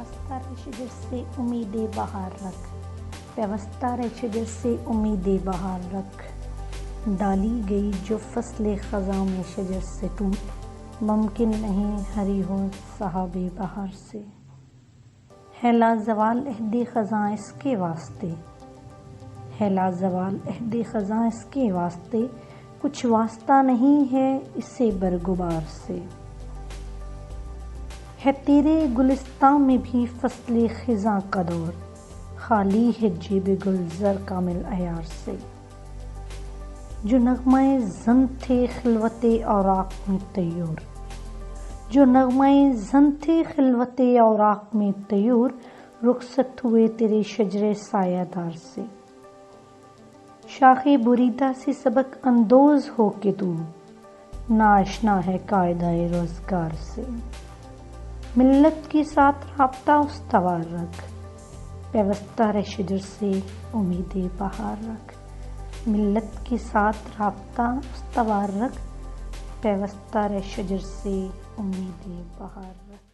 پیوستہ شجر سے امید بہار رکھ، پیوستہ شجر سے امید بہار رکھ، ڈالی گئی جو فصل خزاں میں شجر سے ٹوٹ، ممکن نہیں ہری ہو صحاب بہار سے۔ ہے لازوال عہد خزاں اس کے واسطے، ہے لازوال عہد خزاں اس کے واسطے، کچھ واسطہ نہیں ہے اسے برگبار سے۔ ہے تیرے گلستاں میں بھی فصل خزاں کا دور، خالی ہے جیب گلزار کامل عیار سے۔ جو نغمۂ زن تھے خلوت اوراق میں طیور، جو نغمۂ زن تھے خلوت اوراق میں طیور، رخصت ہوئے تیرے شجر سایہ دار سے۔ شاخ بریدہ سے سبق اندوز ہو کے تو، ناآشنا ہے قاعدہ روزگار سے۔ ملت کے ساتھ رابطہ استوار رکھ، پیوستہ شجر سے امید بہار رکھ، ملت کے ساتھ رابطہ استوار رکھ، پیوستہ شجر سے امید بہار رکھ۔